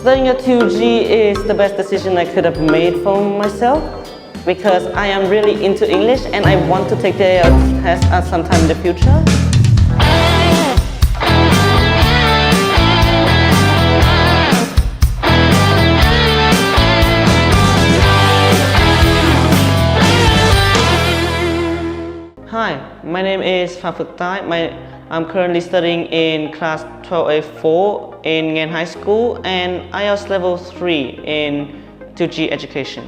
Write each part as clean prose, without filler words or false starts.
Studying at 2G is the best decision I could have made for myself because I am really into English and I want to take the IELTS test at some time in the future. Hi, my name is Phạm Phước Tài. I'm currently studying in class 12A4 in Nghèn High School and IELTS Level 3 in 2G education.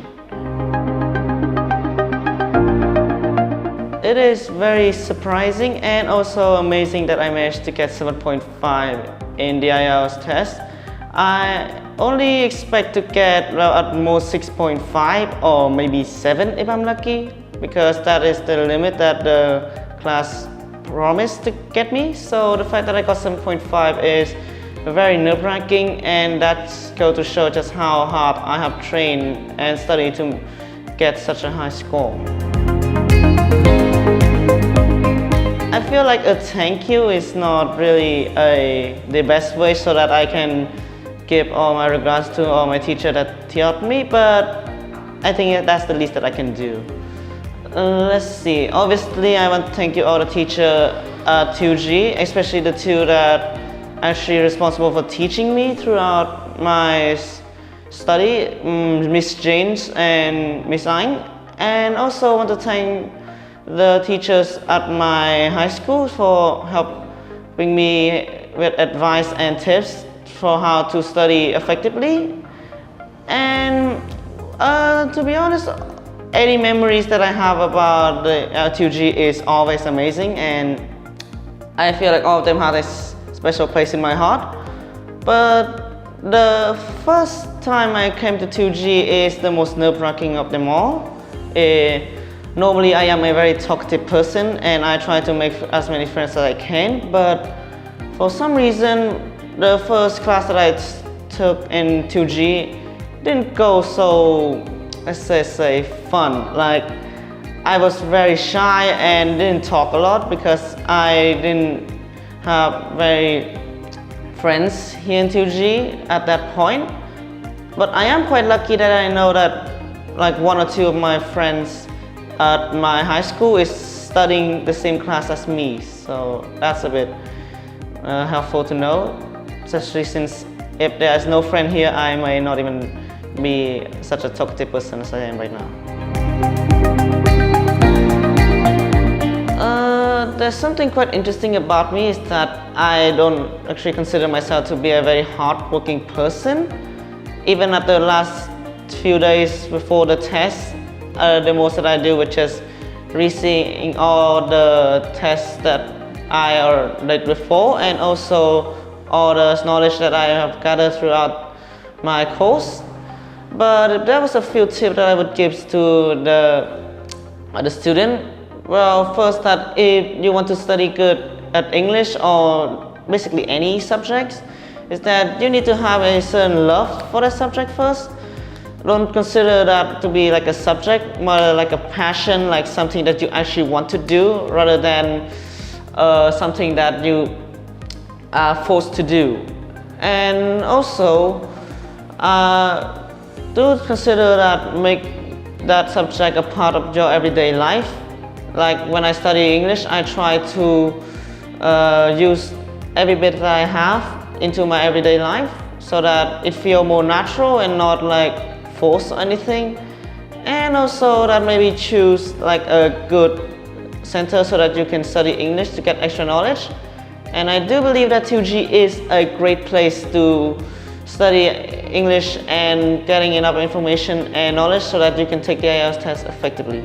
It is very surprising and also amazing that I managed to get 7.5 in the IELTS test. I only expect to get at most 6.5 or maybe 7 if I'm lucky, because that is the limit that the class promised to get me. So the fact that I got 7.5 is very nerve-wracking, and that's goes to show just how hard I have trained and studied to get such a high score. I feel like a thank you is not really the best way so that I can give all my regards to all my teacher that taught me, but I think that's the least that I can do. Let's see. Obviously, I want to thank you all the teachers at 2G, especially the two that actually responsible for teaching me throughout my study, Miss James and Miss Anh. And also want to thank the teachers at my high school for helping me with advice and tips for how to study effectively. And to be honest, any memories that I have about the 2G is always amazing, and I feel like all of them have a special place in my heart. But the first time I came to 2G is the most nerve-wracking of them all. Normally I am a very talkative person and I try to make as many friends as I can, but for some reason the first class that I took in 2G didn't go so, let's say fun. Like, I was very shy and didn't talk a lot because I didn't have very friends here in 2G at that point. But I am quite lucky that I know that like one or two of my friends at my high school is studying the same class as me, so that's a bit helpful to know, especially since if there is no friend here, I may not even be such a talkative person as I am right now. There's something quite interesting about me is that I don't actually consider myself to be a very hard-working person. Even at the last few days before the test, the most that I do is just reseeing all the tests that I did before, and also all the knowledge that I have gathered throughout my course. But if there was a few tips that I would give to the student, well, first, that if you want to study good at English or basically any subjects, is that you need to have a certain love for the subject first. Don't consider that to be like a subject, more like a passion, like something that you actually want to do, rather than something that you are forced to do. And also, do consider that make that subject a part of your everyday life. Like when I study English, I try to use every bit that I have into my everyday life so that it feels more natural and not like forced or anything. And also that maybe choose like a good center so that you can study English to get extra knowledge. And I do believe that 2G is a great place to study English and getting enough information and knowledge so that you can take the IELTS test effectively.